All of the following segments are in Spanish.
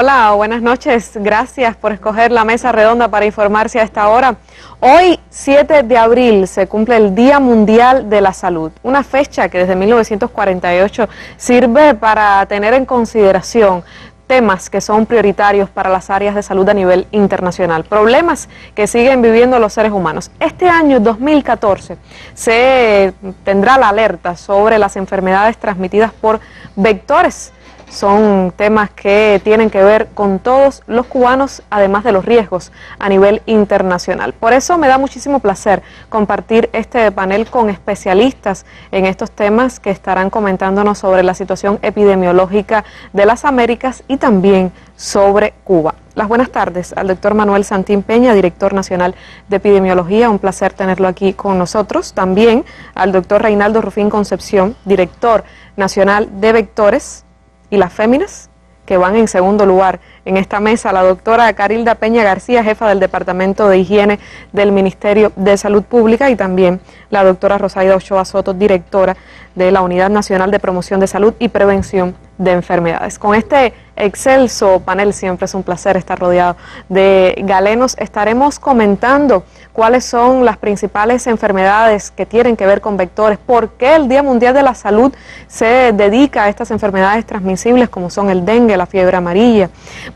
Hola, buenas noches. Gracias por escoger la mesa redonda para informarse a esta hora. Hoy, 7 de abril, se cumple el Día Mundial de la Salud, una fecha que desde 1948 sirve para tener en consideración temas que son prioritarios para las áreas de salud a nivel internacional, problemas que siguen viviendo los seres humanos. Este año, 2014, se tendrá la alerta sobre las enfermedades transmitidas por vectores. Son temas que tienen que ver con todos los cubanos, además de los riesgos a nivel internacional. Por eso me da muchísimo placer compartir este panel con especialistas en estos temas que estarán comentándonos sobre la situación epidemiológica de las Américas y también sobre Cuba. Las buenas tardes al doctor Manuel Santín Peña, director nacional de epidemiología. Un placer tenerlo aquí con nosotros. También al doctor Reinaldo Rufín Concepción, director nacional de vectores. Y las féminas, que van en segundo lugar en esta mesa, la doctora Carilda Peña García, jefa del Departamento de Higiene del Ministerio de Salud Pública, y también la doctora Rosaida Ochoa Soto, directora de la Unidad Nacional de Promoción de Salud y Prevención de Enfermedades. Con este excelso panel siempre es un placer estar rodeado de galenos. Estaremos comentando cuáles son las principales enfermedades que tienen que ver con vectores, por qué el Día Mundial de la Salud se dedica a estas enfermedades transmisibles como son el dengue, la fiebre amarilla,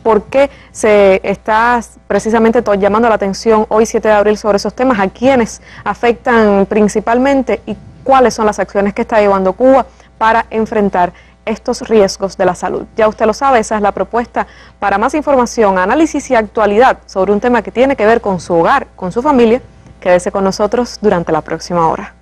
por qué se está precisamente llamando la atención hoy 7 de abril sobre esos temas, a quienes afectan principalmente y cuáles son las acciones que está llevando Cuba para enfrentar estos riesgos de la salud. Ya usted lo sabe, esa es la propuesta. Para más información, análisis y actualidad sobre un tema que tiene que ver con su hogar, con su familia, quédese con nosotros durante la próxima hora.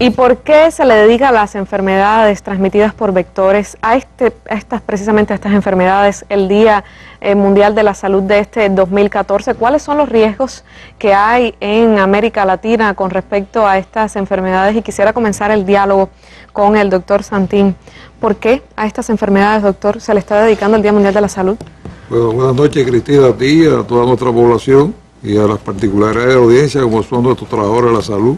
¿Y por qué se le dedica a las enfermedades transmitidas por vectores, precisamente a estas enfermedades, el Día Mundial de la Salud de este 2014? ¿Cuáles son los riesgos que hay en América Latina con respecto a estas enfermedades? Y quisiera comenzar el diálogo con el doctor Santín. ¿Por qué a estas enfermedades, doctor, se le está dedicando el Día Mundial de la Salud? Bueno, buenas noches, Cristina, a ti, a toda nuestra población y a las particularidades de la audiencia, como son nuestros trabajadores de la salud,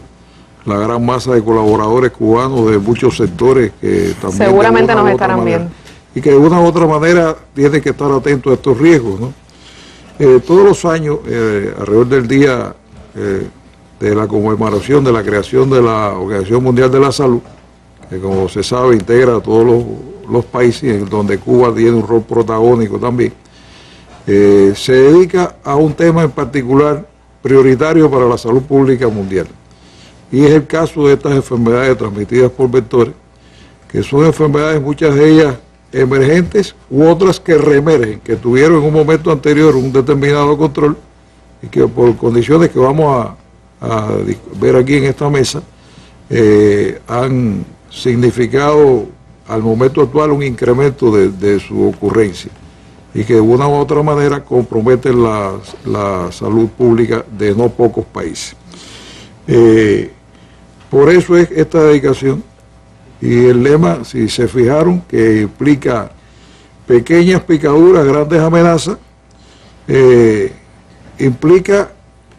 la gran masa de colaboradores cubanos de muchos sectores que también seguramente nos estarán viendo y que de una u otra manera tienen que estar atentos a estos riesgos, ¿no? Todos los años, alrededor del día de la conmemoración de la creación de la Organización Mundial de la Salud, que como se sabe integra a todos los países, en donde Cuba tiene un rol protagónico también, se dedica a un tema en particular prioritario para la salud pública mundial. Y es el caso de estas enfermedades transmitidas por vectores, que son enfermedades, muchas de ellas emergentes u otras que reemergen, que tuvieron en un momento anterior un determinado control y que por condiciones que vamos a ver aquí en esta mesa, han significado al momento actual un incremento de su ocurrencia y que de una u otra manera comprometen la salud pública de no pocos países. Por eso es esta dedicación, y el lema, si se fijaron, que implica pequeñas picaduras, grandes amenazas, implica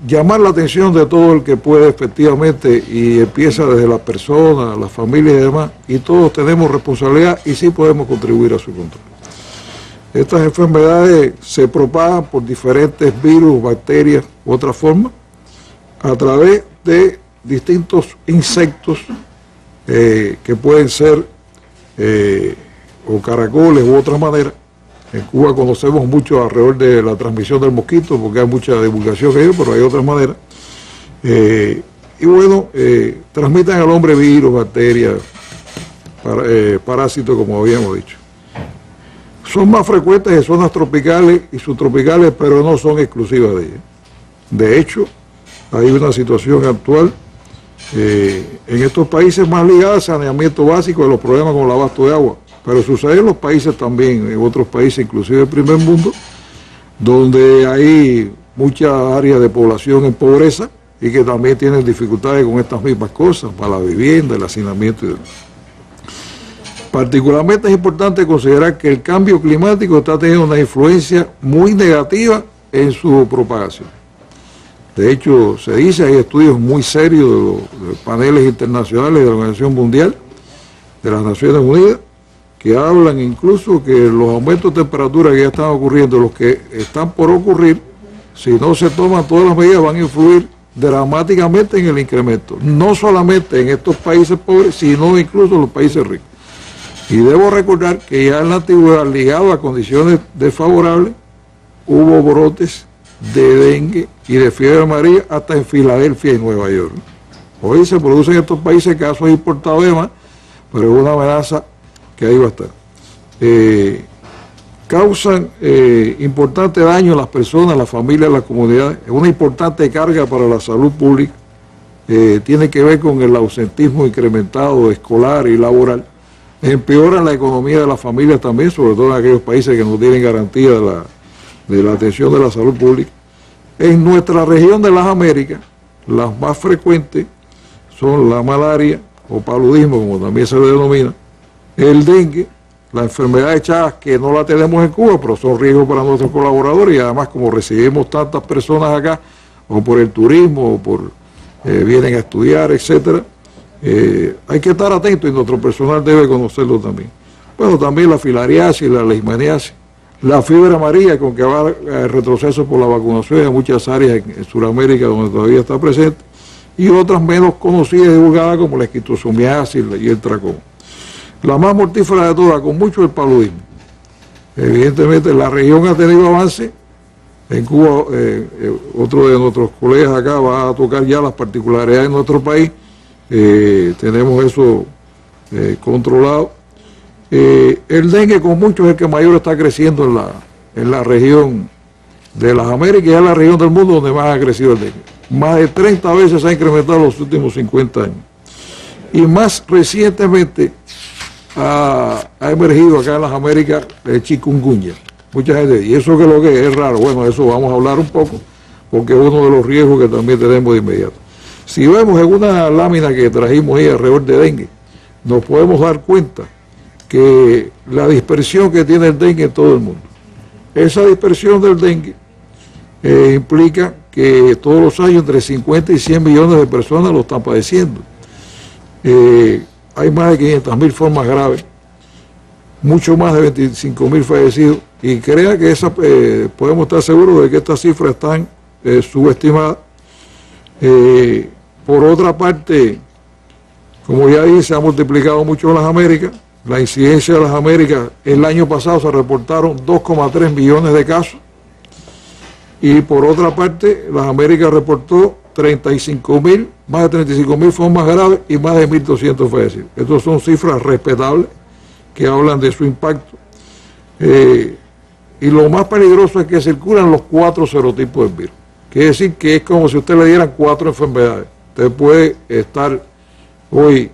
llamar la atención de todo el que puede efectivamente, y empieza desde las personas, las familias y demás, y todos tenemos responsabilidad y sí podemos contribuir a su control. Estas enfermedades se propagan por diferentes virus, bacterias u otras formas, a través de distintos insectos que pueden ser o caracoles u otra manera. En Cuba conocemos mucho alrededor de la transmisión del mosquito porque hay mucha divulgación que hay, pero hay otras maneras. Y bueno, transmiten al hombre virus, bacterias, parásitos, como habíamos dicho. Son más frecuentes en zonas tropicales y subtropicales, pero no son exclusivas de ellas. De hecho, hay una situación actual en estos países más ligados al saneamiento básico de los problemas con el abasto de agua, pero sucede en los países también, en otros países, inclusive del primer mundo, donde hay muchas áreas de población en pobreza y que también tienen dificultades con estas mismas cosas, para la vivienda, el hacinamiento y demás. Particularmente es importante considerar que el cambio climático está teniendo una influencia muy negativa en su propagación. De hecho, se dice, hay estudios muy serios de los paneles internacionales de la Organización Mundial, de las Naciones Unidas, que hablan incluso que los aumentos de temperatura que ya están ocurriendo, los que están por ocurrir, si no se toman todas las medidas, van a influir dramáticamente en el incremento, no solamente en estos países pobres, sino incluso en los países ricos. Y debo recordar que ya en la antigüedad, ligado a condiciones desfavorables, hubo brotes de dengue y de fiebre amarilla hasta en Filadelfia y Nueva York. Hoy se producen en estos países casos importados y demás, pero es una amenaza que ahí va a estar. Causan importante daño a las personas, a las familias, a las comunidades. Es una importante carga para la salud pública. Tiene que ver con el ausentismo incrementado escolar y laboral. Empeoran la economía de las familias también, sobre todo en aquellos países que no tienen garantía de la atención de la salud pública. En nuestra región de las Américas, las más frecuentes son la malaria o paludismo, como también se le denomina, el dengue, la enfermedad de Chagas, que no la tenemos en Cuba, pero son riesgos para nuestros colaboradores, y además como recibimos tantas personas acá, o por el turismo, o por vienen a estudiar, etcétera, hay que estar atentos y nuestro personal debe conocerlo también. Bueno, también la filariasis, la leishmaniasis, la fiebre amarilla, con que va el retroceso por la vacunación en muchas áreas en Sudamérica donde todavía está presente, y otras menos conocidas y divulgadas como la esquistosomiasis y el tracoma. La más mortífera de todas, con mucho, el paludismo. Evidentemente la región ha tenido avance. En Cuba, otro de nuestros colegas acá va a tocar ya las particularidades de nuestro país. Tenemos eso controlado. El dengue con mucho es el que mayor está creciendo en la región de las Américas, y es la región del mundo donde más ha crecido el dengue. Más de 30 veces se ha incrementado en los últimos 50 años. Y más recientemente ha emergido acá en las Américas el chikungunya. Mucha gente, ¿y eso qué es lo que es? Raro. Bueno, eso vamos a hablar un poco, porque es uno de los riesgos que también tenemos de inmediato. Si vemos en una lámina que trajimos ahí alrededor de dengue, nos podemos dar cuenta que la dispersión que tiene el dengue en todo el mundo. Esa dispersión del dengue implica que todos los años entre 50 y 100 millones de personas lo están padeciendo. Hay más de 500.000 formas graves, mucho más de 25.000 fallecidos, y crea que podemos estar seguros de que estas cifras están subestimadas. Por otra parte, como ya dije, se ha multiplicado mucho en las Américas. La incidencia de las Américas, el año pasado se reportaron 2,3 millones de casos, y por otra parte, las Américas reportó más de 35.000 formas graves y más de 1.200 fallecidos. Estas son cifras respetables que hablan de su impacto. Y lo más peligroso es que circulan los 4 serotipos del virus. Quiere decir que es como si usted le dieran 4 enfermedades. Usted puede estar hoy,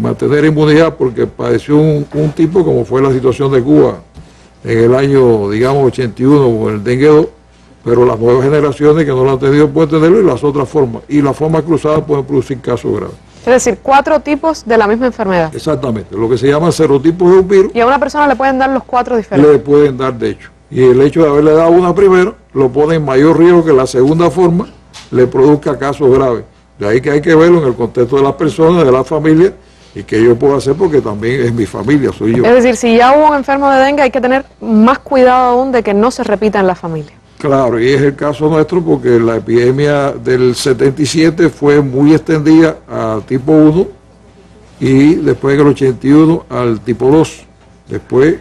mantener inmunidad porque padeció un tipo, como fue la situación de Cuba en el año, digamos, 81 con el dengue 2, pero las nuevas generaciones que no lo han tenido pueden tenerlo, y las otras formas. Y las formas cruzadas pueden producir casos graves. Es decir, 4 tipos de la misma enfermedad. Exactamente, lo que se llama serotipos de un virus. Y a una persona le pueden dar los 4 diferentes. Le pueden dar, de hecho. Y el hecho de haberle dado una primero lo pone en mayor riesgo que la segunda forma le produzca casos graves. De ahí que hay que verlo en el contexto de las personas, de la familia, y que yo puedo hacer porque también es mi familia, soy yo. Es decir, si ya hubo un enfermo de dengue, hay que tener más cuidado aún de que no se repita en la familia. Claro, y es el caso nuestro porque la epidemia del 77 fue muy extendida al tipo 1 y después en el 81 al tipo 2. Después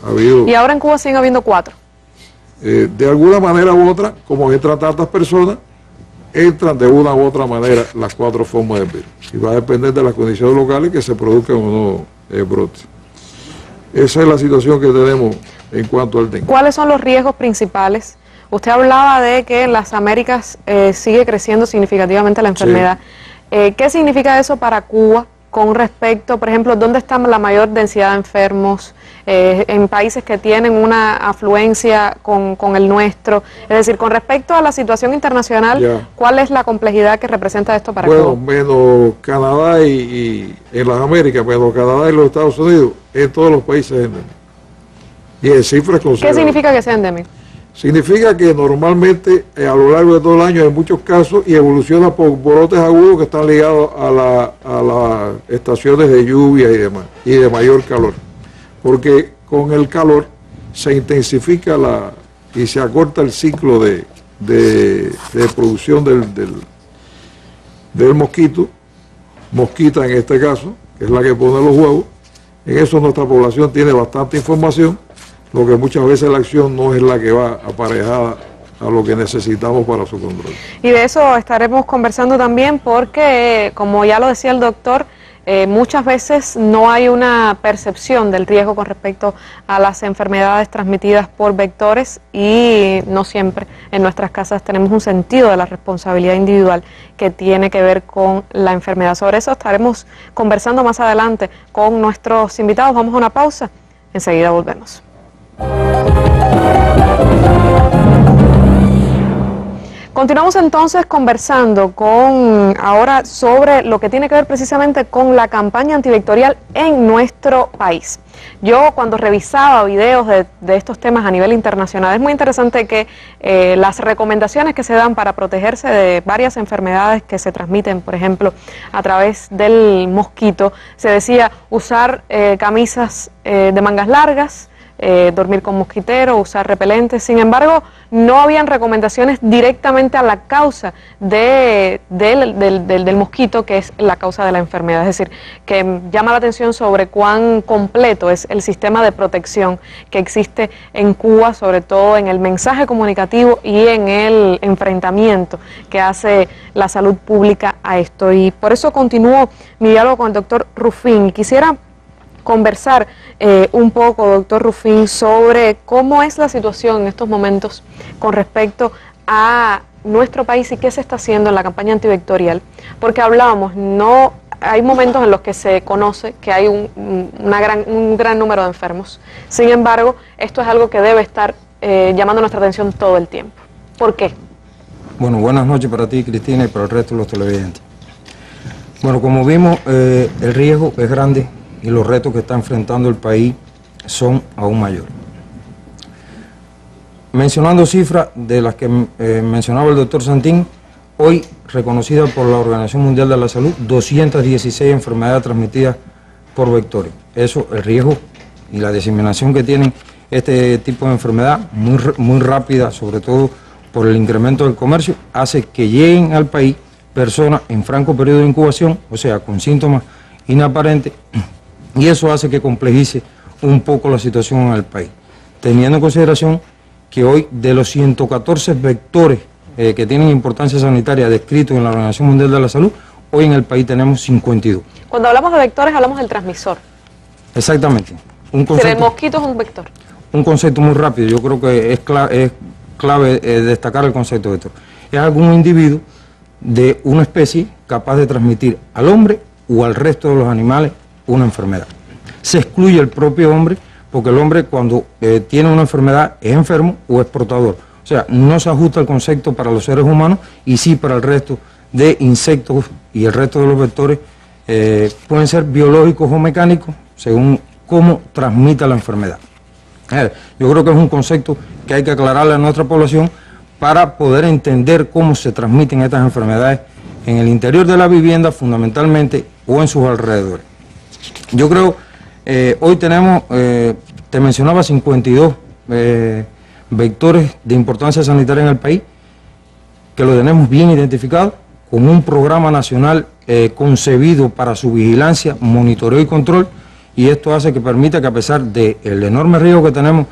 ha habido... Y ahora en Cuba siguen habiendo 4. De alguna manera u otra, como entran tantas personas, entran de una u otra manera las 4 formas del virus. Y va a depender de las condiciones locales que se produzcan o no brotes. Esa es la situación que tenemos en cuanto al dengue. ¿Cuáles son los riesgos principales? Usted hablaba de que en las Américas sigue creciendo significativamente la enfermedad. Sí. ¿Qué significa eso para Cuba? con respecto, por ejemplo, dónde está la mayor densidad de enfermos en países que tienen una afluencia con el nuestro. Es decir, con respecto a la situación internacional, ¿cuál es la complejidad que representa esto para Cuba? Bueno, menos Canadá y en las Américas, menos Canadá y los Estados Unidos, en todos los países endémicos. Y en cifras considerables. ¿Qué significa que sea endémico? Significa que normalmente a lo largo de todo el año hay muchos casos y evoluciona por brotes agudos que están ligados a las estaciones de lluvia y demás, y de mayor calor. Porque con el calor se intensifica y se acorta el ciclo de producción del mosquita en este caso, que es la que pone los huevos. En eso nuestra población tiene bastante información, lo que muchas veces la acción no es la que va aparejada a lo que necesitamos para su control. Y de eso estaremos conversando también porque, como ya lo decía el doctor, muchas veces no hay una percepción del riesgo con respecto a las enfermedades transmitidas por vectores y no siempre en nuestras casas tenemos un sentido de la responsabilidad individual que tiene que ver con la enfermedad. Sobre eso estaremos conversando más adelante con nuestros invitados. Vamos a una pausa, enseguida volvemos. Continuamos entonces conversando ahora sobre lo que tiene que ver precisamente con la campaña antivectorial en nuestro país. Yo cuando revisaba videos de estos temas a nivel internacional, es muy interesante que las recomendaciones que se dan para protegerse de varias enfermedades que se transmiten, por ejemplo, a través del mosquito, se decía usar camisas de mangas largas, dormir con mosquitero, usar repelentes. Sin embargo, no habían recomendaciones directamente a la causa del mosquito, que es la causa de la enfermedad. Es decir, que llama la atención sobre cuán completo es el sistema de protección que existe en Cuba, sobre todo en el mensaje comunicativo y en el enfrentamiento que hace la salud pública a esto. Y por eso continúo mi diálogo con el doctor Rufín. Quisiera conversar un poco, doctor Rufín, sobre cómo es la situación en estos momentos con respecto a nuestro país y qué se está haciendo en la campaña antivectorial, porque hablábamos, hay momentos en los que se conoce que hay un gran número de enfermos. Sin embargo, esto es algo que debe estar llamando nuestra atención todo el tiempo. ¿Por qué? Bueno, buenas noches para ti, Cristina, y para el resto de los televidentes. Bueno, como vimos, el riesgo es grande y los retos que está enfrentando el país son aún mayores. Mencionando cifras de las que mencionaba el doctor Santín, hoy reconocida por la Organización Mundial de la Salud, 216 enfermedades transmitidas por vectores. Eso, el riesgo y la diseminación que tienen este tipo de enfermedad, muy rápida, sobre todo por el incremento del comercio, hace que lleguen al país personas en franco periodo de incubación, o sea, con síntomas inaparentes, y eso hace que complejice un poco la situación en el país, teniendo en consideración que hoy de los 114 vectores que tienen importancia sanitaria descritos en la Organización Mundial de la Salud, hoy en el país tenemos 52. Cuando hablamos de vectores hablamos del transmisor. Exactamente. El mosquito es un vector. Un concepto muy rápido, yo creo que es clave destacar el concepto de vector. Es algún individuo de una especie capaz de transmitir al hombre o al resto de los animales una enfermedad. Se excluye el propio hombre porque el hombre cuando tiene una enfermedad es enfermo o es portador. O sea, no se ajusta el concepto para los seres humanos y sí para el resto de insectos y el resto de los vectores. Pueden ser biológicos o mecánicos según cómo transmita la enfermedad. Yo creo que es un concepto que hay que aclararle a nuestra población para poder entender cómo se transmiten estas enfermedades en el interior de la vivienda fundamentalmente o en sus alrededores. Yo creo, hoy tenemos, te mencionaba 52 vectores de importancia sanitaria en el país, que lo tenemos bien identificado, con un programa nacional concebido para su vigilancia, monitoreo y control, y esto hace que permita que a pesar del enorme riesgo que tenemos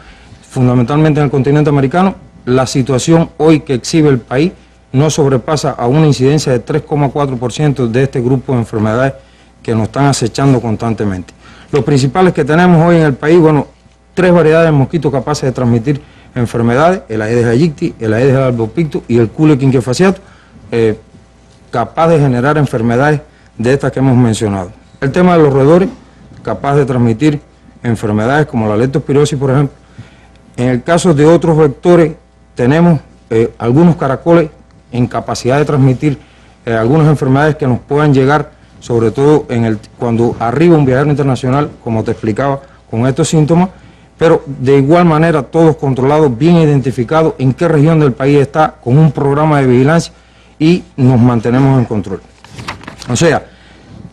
fundamentalmente en el continente americano, la situación hoy que exhibe el país no sobrepasa a una incidencia de 3,4% de este grupo de enfermedades que nos están acechando constantemente. Los principales que tenemos hoy en el país, bueno, 3 variedades de mosquitos capaces de transmitir enfermedades, el Aedes aegypti, el Aedes albopictus y el Culex quinquefasciatus, capaz de generar enfermedades de estas que hemos mencionado. El tema de los roedores, capaz de transmitir enfermedades como la leptospirosis, por ejemplo. En el caso de otros vectores, tenemos algunos caracoles en capacidad de transmitir algunas enfermedades que nos puedan llegar, sobre todo cuando arriba un viajero internacional, como te explicaba, con estos síntomas, pero de igual manera todos controlados, bien identificados en qué región del país está, con un programa de vigilancia y nos mantenemos en control. O sea,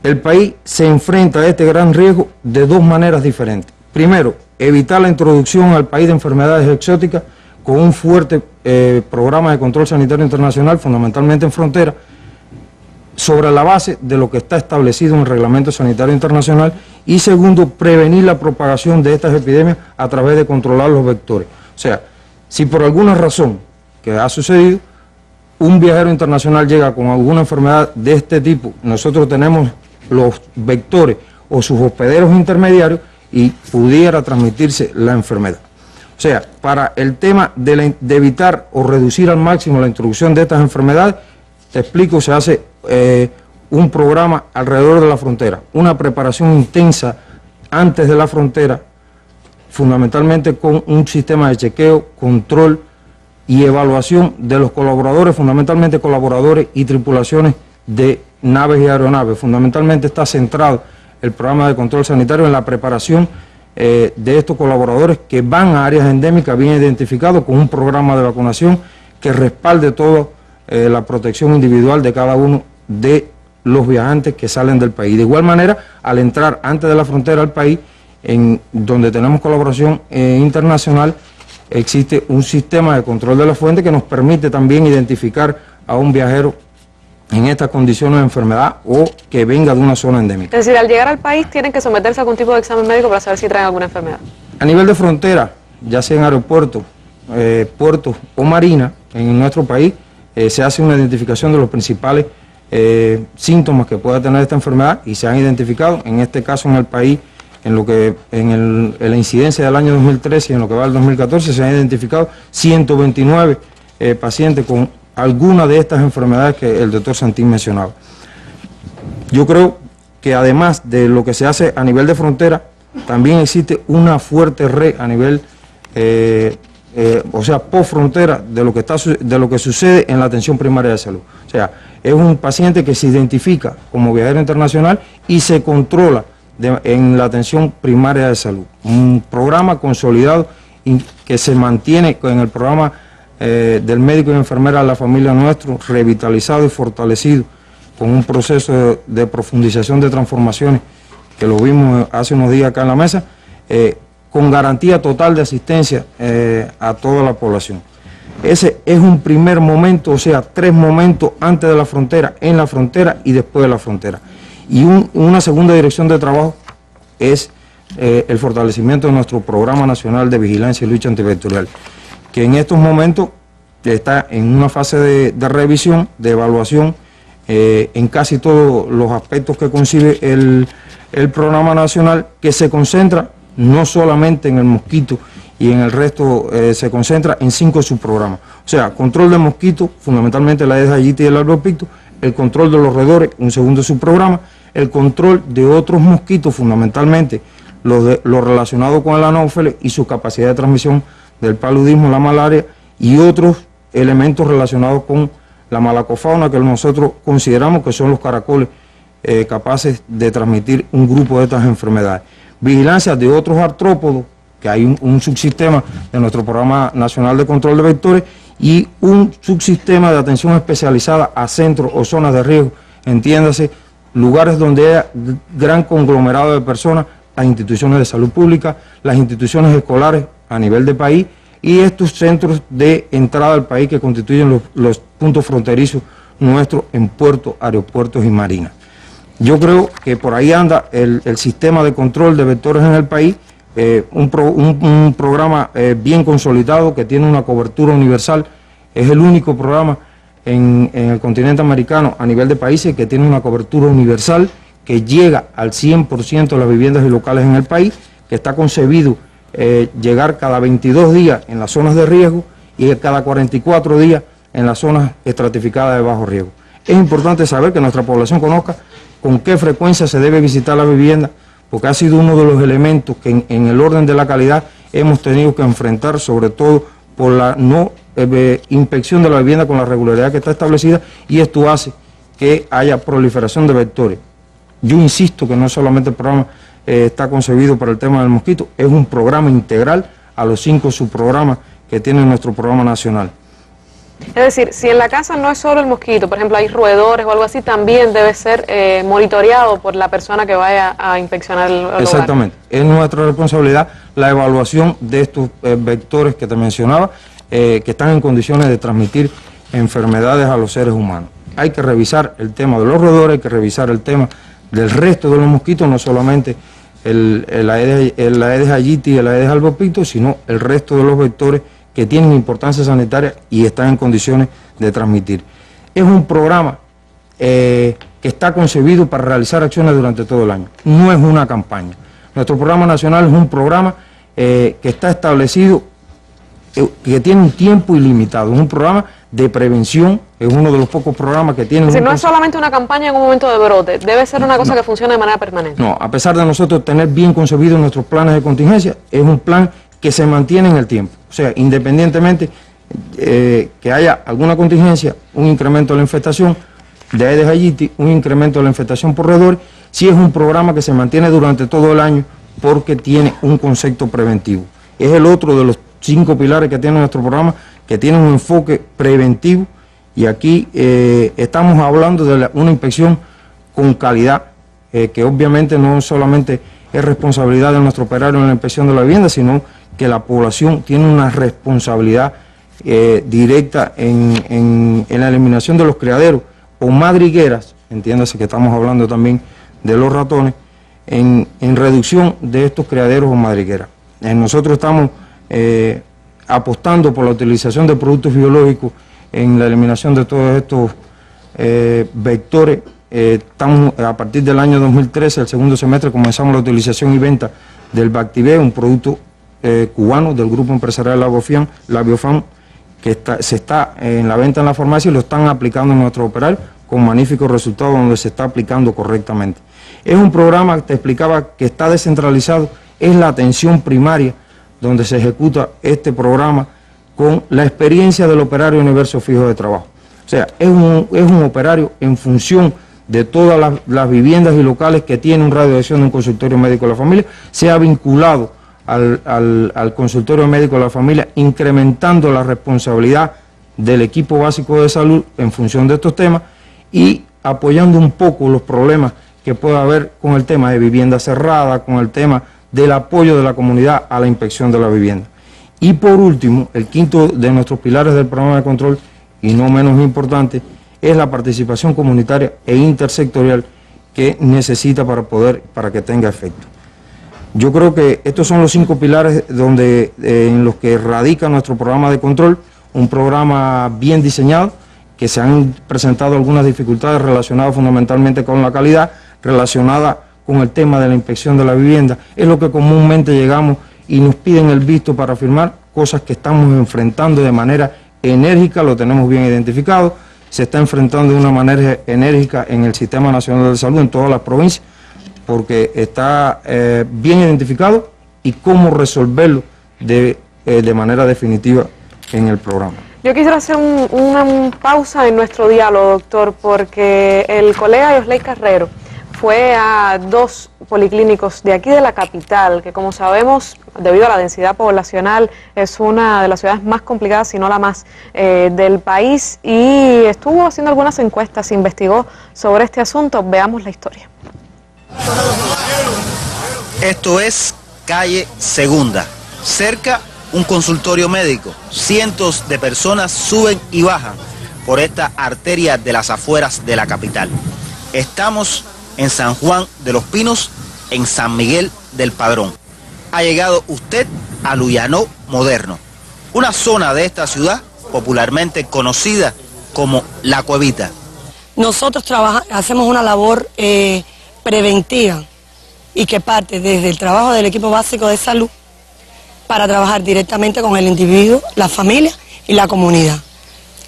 el país se enfrenta a este gran riesgo de dos maneras diferentes. Primero, evitar la introducción al país de enfermedades exóticas con un fuerte programa de control sanitario internacional, fundamentalmente en frontera, sobre la base de lo que está establecido en el Reglamento Sanitario Internacional. Y segundo, prevenir la propagación de estas epidemias a través de controlar los vectores. O sea, si por alguna razón que ha sucedido, un viajero internacional llega con alguna enfermedad de este tipo, nosotros tenemos los vectores o sus hospederos intermediarios y pudiera transmitirse la enfermedad. O sea, para el tema de evitar o reducir al máximo la introducción de estas enfermedades, te explico, se hace un programa alrededor de la frontera, una preparación intensa antes de la frontera, fundamentalmente con un sistema de chequeo, control y evaluación de los colaboradores, fundamentalmente colaboradores y tripulaciones de naves y aeronaves. Fundamentalmente está centrado el programa de control sanitario en la preparación de estos colaboradores que van a áreas endémicas bien identificados, con un programa de vacunación que respalde toda la protección individual de cada uno de los viajantes que salen del país. De igual manera, al entrar antes de la frontera al país, en donde tenemos colaboración internacional, existe un sistema de control de la fuente que nos permite también identificar a un viajero en estas condiciones de enfermedad o que venga de una zona endémica. Es decir, al llegar al país tienen que someterse a algún tipo de examen médico para saber si traen alguna enfermedad. A nivel de frontera, ya sea en aeropuertos, puertos o marina, en nuestro país se hace una identificación de los principales síntomas que pueda tener esta enfermedad y se han identificado, en este caso en el país, en la incidencia del año 2013 y en lo que va del 2014, se han identificado 129 pacientes con alguna de estas enfermedades que el doctor Santín mencionaba. Yo creo que además de lo que se hace a nivel de frontera, también existe una fuerte red a nivel, o sea, post frontera, de lo que sucede en la atención primaria de salud. O sea, es un paciente que se identifica como viajero internacional y se controla en la atención primaria de salud. Un programa consolidado que se mantiene en el programa del médico y enfermera de la familia nuestro, revitalizado y fortalecido, con un proceso de profundización de transformaciones, que lo vimos hace unos días acá en la mesa, con garantía total de asistencia a toda la población. Ese es un primer momento, o sea, 3 momentos antes de la frontera, en la frontera y después de la frontera. Y una segunda dirección de trabajo es el fortalecimiento de nuestro Programa Nacional de Vigilancia y Lucha Antivectorial, que en estos momentos está en una fase de revisión, de evaluación, en casi todos los aspectos que concibe el programa nacional, que se concentra no solamente en el mosquito y en el resto, se concentra en 5 subprogramas. O sea, control de mosquitos, fundamentalmente la Aedes aegypti y el albopictus, el control de los roedores, un segundo subprograma, el control de otros mosquitos, fundamentalmente lo relacionado con el anófeles y su capacidad de transmisión del paludismo, la malaria y otros elementos relacionados con la malacofauna, que nosotros consideramos que son los caracoles capaces de transmitir un grupo de estas enfermedades. Vigilancia de otros artrópodos, que hay un subsistema de nuestro Programa Nacional de Control de Vectores y un subsistema de atención especializada a centros o zonas de riesgo, entiéndase, lugares donde haya gran conglomerado de personas, las instituciones de salud pública, las instituciones escolares a nivel de país y estos centros de entrada al país que constituyen los puntos fronterizos nuestros en puertos, aeropuertos y marinas. Yo creo que por ahí anda el sistema de control de vectores en el país, un programa bien consolidado que tiene una cobertura universal. Es el único programa en el continente americano a nivel de países que tiene una cobertura universal que llega al 100% de las viviendas y locales en el país, que está concebido llegar cada 22 días en las zonas de riesgo y cada 44 días en las zonas estratificadas de bajo riesgo. Es importante saber que nuestra población conozca con qué frecuencia se debe visitar la vivienda, porque ha sido uno de los elementos que en el orden de la calidad hemos tenido que enfrentar, sobre todo por la no inspección de la vivienda con la regularidad que está establecida, y esto hace que haya proliferación de vectores. Yo insisto que no solamente el programa está concebido para el tema del mosquito, es un programa integral a los 5 subprogramas que tiene nuestro programa nacional. Es decir, si en la casa no es solo el mosquito, por ejemplo hay roedores o algo así, también debe ser monitoreado por la persona que vaya a inspeccionar el hogar. Exactamente, es nuestra responsabilidad la evaluación de estos vectores que te mencionaba, que están en condiciones de transmitir enfermedades a los seres humanos. Hay que revisar el tema de los roedores, hay que revisar el tema del resto de los mosquitos, no solamente el Aedes aegypti y el Aedes albopictus, sino el resto de los vectores que tienen importancia sanitaria y están en condiciones de transmitir. Es un programa que está concebido para realizar acciones durante todo el año, no es una campaña. Nuestro programa nacional es un programa que está establecido, que tiene un tiempo ilimitado, es un programa de prevención, es uno de los pocos programas que tiene... Es decir, no es solamente una campaña en un momento de brote, debe ser una cosa que funcione de manera permanente. No, a pesar de nosotros tener bien concebidos nuestros planes de contingencia, es un plan que se mantiene en el tiempo. O sea, independientemente que haya alguna contingencia, un incremento de la infestación de Aedes aegypti, un incremento de la infestación por roedores, sí es un programa que se mantiene durante todo el año porque tiene un concepto preventivo. Es el otro de los 5 pilares que tiene nuestro programa, que tiene un enfoque preventivo, y aquí estamos hablando de una inspección con calidad, que obviamente no solamente es responsabilidad de nuestro operario en la inspección de la vivienda, sino que la población tiene una responsabilidad directa en la eliminación de los criaderos o madrigueras, entiéndase que estamos hablando también de los ratones, en reducción de estos criaderos o madrigueras. Nosotros estamos apostando por la utilización de productos biológicos en la eliminación de todos estos vectores. Estamos a partir del año 2013, el segundo semestre, comenzamos la utilización y venta del Bactive, un producto cubano del grupo empresarial La Biofam, que se está en la venta en la farmacia y lo están aplicando en nuestro operario con magníficos resultados donde se está aplicando correctamente. Es un programa que te explicaba que está descentralizado, es la atención primaria donde se ejecuta este programa con la experiencia del operario universo fijo de trabajo. O sea, es un operario en función de todas las viviendas y locales que tiene un radio de acción de un consultorio médico de la familia, se ha vinculado al consultorio médico de la familia, incrementando la responsabilidad del equipo básico de salud en función de estos temas y apoyando un poco los problemas que pueda haber con el tema de vivienda cerrada, con el tema del apoyo de la comunidad a la inspección de la vivienda. Y por último, el quinto de nuestros pilares del programa de control, y no menos importante, es la participación comunitaria e intersectorial que necesita para que tenga efecto. Yo creo que estos son los 5 pilares en los que radica nuestro programa de control, un programa bien diseñado, que se han presentado algunas dificultades relacionadas fundamentalmente con la calidad, relacionadas con el tema de la inspección de la vivienda. Es lo que comúnmente llegamos y nos piden el visto para firmar, cosas que estamos enfrentando de manera enérgica, lo tenemos bien identificado, se está enfrentando de una manera enérgica en el Sistema Nacional de Salud, en todas las provincias, porque está bien identificado y cómo resolverlo de manera definitiva en el programa. Yo quisiera hacer una pausa en nuestro diálogo, doctor, porque el colega Yosley Carrero fue a 2 policlínicos de aquí de la capital, que como sabemos, debido a la densidad poblacional, es una de las ciudades más complicadas, si no la más, del país, y estuvo haciendo algunas encuestas, investigó sobre este asunto. Veamos la historia. Esto es calle Segunda, cerca un consultorio médico. Cientos de personas suben y bajan por esta arteria de las afueras de la capital. Estamos en San Juan de los Pinos, en San Miguel del Padrón. Ha llegado usted a Luyano Moderno, una zona de esta ciudad popularmente conocida como La Cuevita. Nosotros hacemos una labor preventiva y que parte desde el trabajo del equipo básico de salud para trabajar directamente con el individuo, la familia y la comunidad.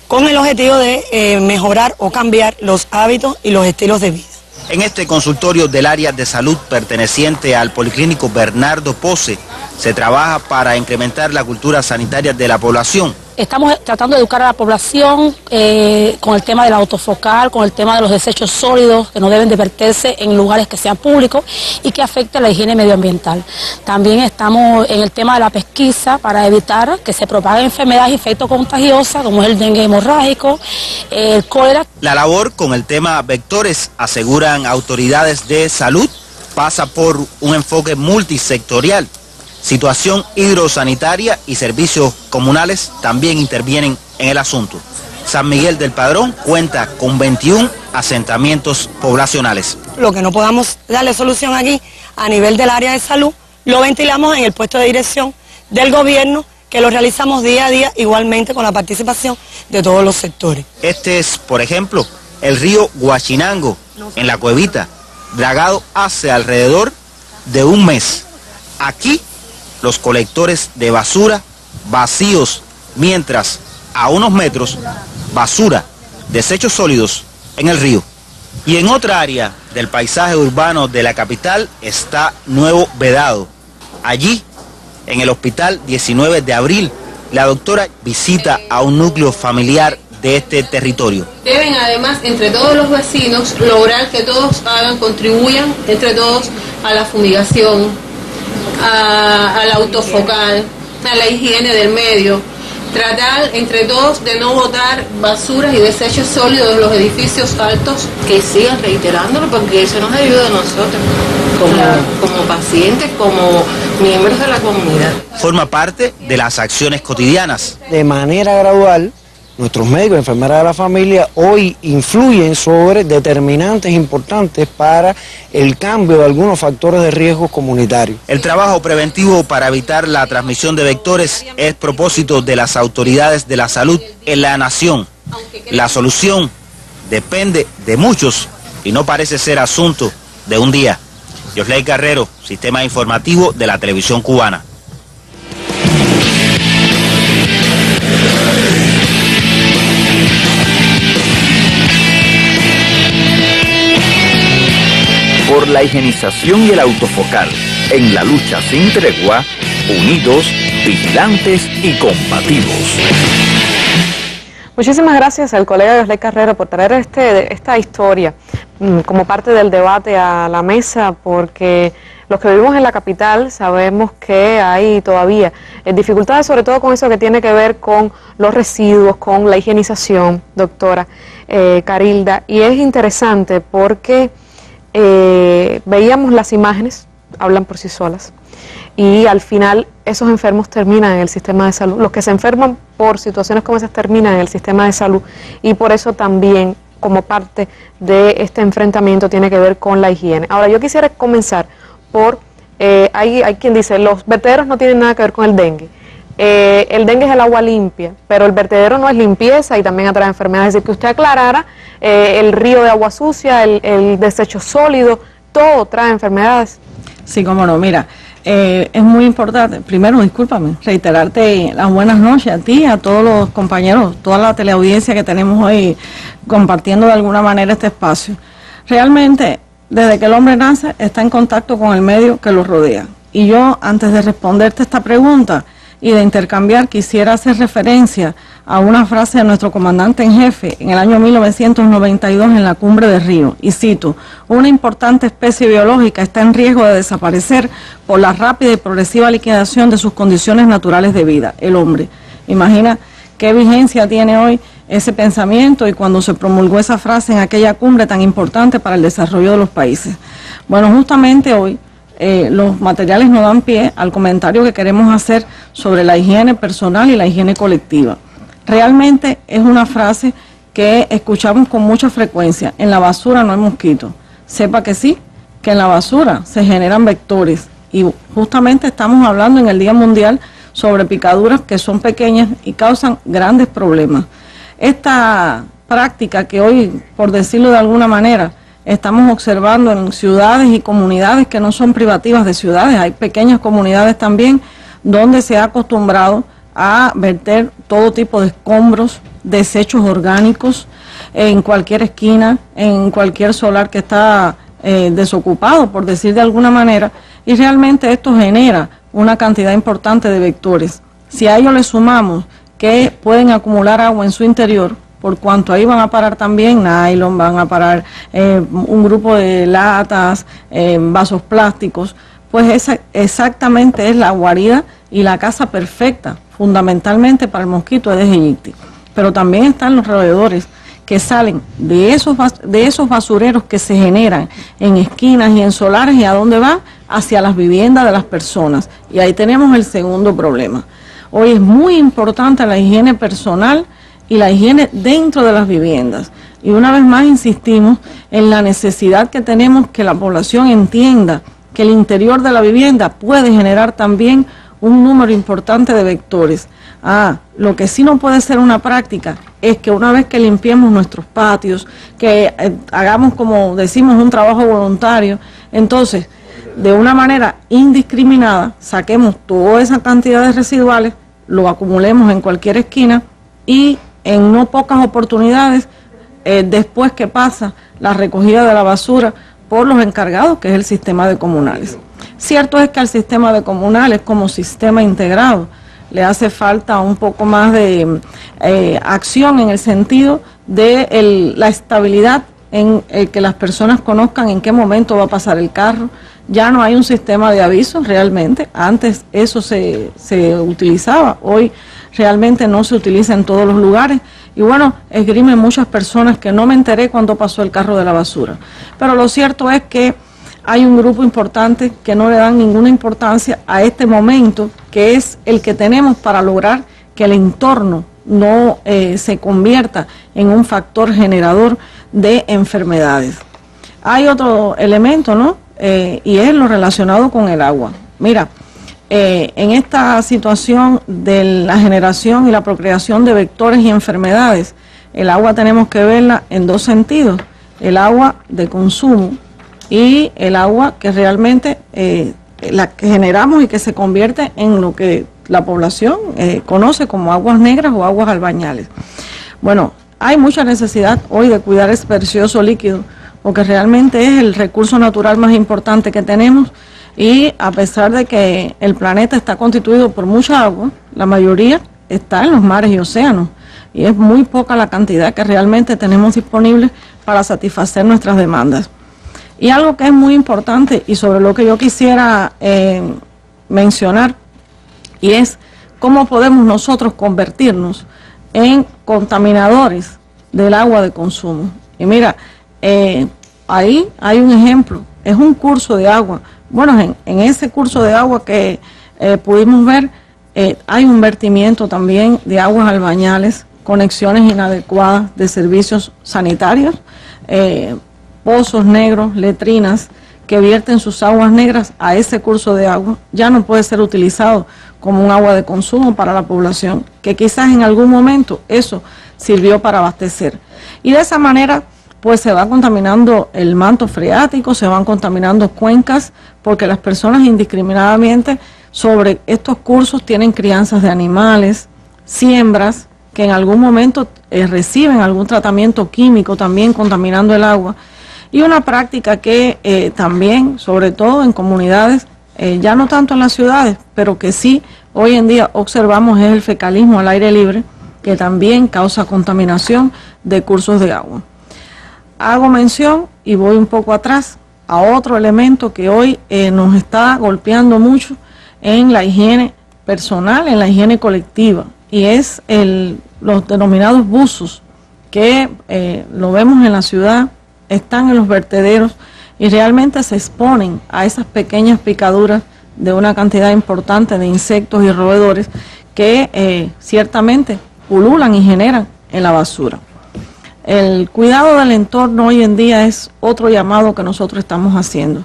con el objetivo de mejorar o cambiar los hábitos y los estilos de vida. En este consultorio del área de salud perteneciente al Policlínico Bernardo Pose, se trabaja para incrementar la cultura sanitaria de la población. Estamos tratando de educar a la población con el tema del autofocal, con el tema de los desechos sólidos que no deben de verterse en lugares que sean públicos y que afecten la higiene medioambiental. También estamos en el tema de la pesquisa para evitar que se propaguen enfermedades infectocontagiosas como es el dengue hemorrágico, el cólera. La labor con el tema vectores, aseguran autoridades de salud, pasa por un enfoque multisectorial. Situación hidrosanitaria y servicios comunales también intervienen en el asunto. San Miguel del Padrón cuenta con 21 asentamientos poblacionales. Lo que no podamos darle solución aquí a nivel del área de salud, lo ventilamos en el puesto de dirección del gobierno, que lo realizamos día a día igualmente con la participación de todos los sectores. Este es, por ejemplo, el río Huachinango, en La Cuevita, dragado hace alrededor de un mes. Aquí los colectores de basura vacíos, mientras a unos metros, basura, desechos sólidos en el río. Y en otra área del paisaje urbano de la capital está Nuevo Vedado. Allí, en el hospital 19 de abril, la doctora visita a un núcleo familiar de este territorio. Deben además, entre todos los vecinos, lograr que todos contribuyan entre todos a la fumigación, al autofocal, a la higiene del medio, tratar entre todos de no botar basuras y desechos sólidos de los edificios altos. Que sigan reiterándolo porque eso nos ayuda a nosotros como pacientes, como miembros de la comunidad. Forma parte de las acciones cotidianas. De manera gradual, nuestros médicos y enfermeras de la familia hoy influyen sobre determinantes importantes para el cambio de algunos factores de riesgo comunitarios. El trabajo preventivo para evitar la transmisión de vectores es propósito de las autoridades de la salud en la nación. La solución depende de muchos y no parece ser asunto de un día. Yosley Carrero, Sistema Informativo de la Televisión Cubana. Por la higienización y el autofocal, en la lucha sin tregua, unidos, vigilantes y combativos. Muchísimas gracias al colega Yosley Carrero por traer esta historia como parte del debate a la mesa, porque los que vivimos en la capital sabemos que hay todavía dificultades, sobre todo con eso que tiene que ver con los residuos, con la higienización, doctora Carilda, y es interesante porque veíamos las imágenes, hablan por sí solas, y al final esos enfermos terminan en el sistema de salud. Los que se enferman por situaciones como esas terminan en el sistema de salud, y por eso también como parte de este enfrentamiento tiene que ver con la higiene. Ahora yo quisiera comenzar por, hay quien dice, los vertederos no tienen nada que ver con el dengue. El dengue es el agua limpia, pero el vertedero no es limpieza y también atrae enfermedades. Es decir, que usted aclarara, el río de agua sucia, el desecho sólido, todo trae enfermedades. Sí, cómo no, mira, es muy importante, primero, discúlpame, reiterarte las buenas noches a ti, a todos los compañeros, toda la teleaudiencia que tenemos hoy compartiendo de alguna manera este espacio. Realmente, desde que el hombre nace, está en contacto con el medio que lo rodea. Y yo, antes de responderte esta pregunta y de intercambiar, quisiera hacer referencia a una frase de nuestro comandante en jefe en el año 1992 en la Cumbre de Río, y cito: una importante especie biológica está en riesgo de desaparecer por la rápida y progresiva liquidación de sus condiciones naturales de vida, el hombre. Imagina qué vigencia tiene hoy ese pensamiento y cuando se promulgó esa frase en aquella cumbre tan importante para el desarrollo de los países. Bueno, justamente hoy los materiales nos dan pie al comentario que queremos hacer sobre la higiene personal y la higiene colectiva. Realmente es una frase que escuchamos con mucha frecuencia: en la basura no hay mosquitos. Sepa que sí, que en la basura se generan vectores, y justamente estamos hablando en el Día Mundial sobre picaduras que son pequeñas y causan grandes problemas. Esta práctica que hoy, por decirlo de alguna manera, estamos observando en ciudades y comunidades que no son privativas de ciudades, hay pequeñas comunidades también donde se ha acostumbrado a verter todo tipo de escombros desechos orgánicos en cualquier esquina, en cualquier solar que está desocupado, por decir de alguna manera, y realmente esto genera una cantidad importante de vectores. Si a ello le sumamos que pueden acumular agua en su interior, por cuanto ahí van a parar también nylon, van a parar un grupo de latas, vasos plásticos, pues esa exactamente es la guarida y la casa perfecta, fundamentalmente para el mosquito Aedes aegypti. Pero también están los roedores que salen de esos basureros que se generan en esquinas y en solares, y a dónde van, hacia las viviendas de las personas. Y ahí tenemos el segundo problema. Hoy es muy importante la higiene personal y la higiene dentro de las viviendas. Y una vez más insistimos en la necesidad que tenemos que la población entienda que el interior de la vivienda puede generar también un número importante de vectores. Lo que sí no puede ser una práctica es que una vez que limpiemos nuestros patios, que hagamos, como decimos, un trabajo voluntario, entonces de una manera indiscriminada saquemos toda esa cantidad de residuales, lo acumulemos en cualquier esquina y en no pocas oportunidades, después que pasa la recogida de la basura por los encargados, que es el sistema de comunales. Cierto es que al sistema de comunales, como sistema integrado, le hace falta un poco más de acción en el sentido de la estabilidad, en que las personas conozcan en qué momento va a pasar el carro. Ya no hay un sistema de avisos realmente, antes eso se utilizaba, hoy realmente no se utiliza en todos los lugares, y bueno, esgrimen muchas personas que no me enteré cuando pasó el carro de la basura. Pero lo cierto es que hay un grupo importante que no le dan ninguna importancia a este momento, que es el que tenemos para lograr que el entorno no se convierta en un factor generador de enfermedades. Hay otro elemento, ¿no? Y es lo relacionado con el agua. Mira, en esta situación de la generación y la procreación de vectores y enfermedades, el agua tenemos que verla en dos sentidos: el agua de consumo y el agua que realmente la que generamos y que se convierte en lo que la población conoce como aguas negras o aguas albañales. Bueno, hay mucha necesidad hoy de cuidar ese precioso líquido, porque realmente es el recurso natural más importante que tenemos, y a pesar de que el planeta está constituido por mucha agua, la mayoría está en los mares y océanos, y es muy poca la cantidad que realmente tenemos disponible para satisfacer nuestras demandas. Y algo que es muy importante y sobre lo que yo quisiera mencionar, y es cómo podemos nosotros convertirnos en contaminadores del agua de consumo. Y mira, ahí hay un ejemplo, es un curso de agua. Bueno, en ese curso de agua que pudimos ver, hay un vertimiento también de aguas albañales, conexiones inadecuadas de servicios sanitarios, pozos negros, letrinas que vierten sus aguas negras a ese curso de agua. Ya no puede ser utilizado como un agua de consumo para la población, que quizás en algún momento eso sirvió para abastecer. Y de esa manera pues se va contaminando el manto freático, se van contaminando cuencas, porque las personas indiscriminadamente sobre estos cursos tienen crianzas de animales, siembras que en algún momento reciben algún tratamiento químico también contaminando el agua, y una práctica que también, sobre todo en comunidades, ya no tanto en las ciudades, pero que sí hoy en día observamos, es el fecalismo al aire libre, que también causa contaminación de cursos de agua. Hago mención, y voy un poco atrás, a otro elemento que hoy nos está golpeando mucho en la higiene personal, en la higiene colectiva, y es los denominados buzos, que lo vemos en la ciudad, están en los vertederos y realmente se exponen a esas pequeñas picaduras de una cantidad importante de insectos y roedores que ciertamente pululan y generan en la basura. El cuidado del entorno hoy en día es otro llamado que nosotros estamos haciendo.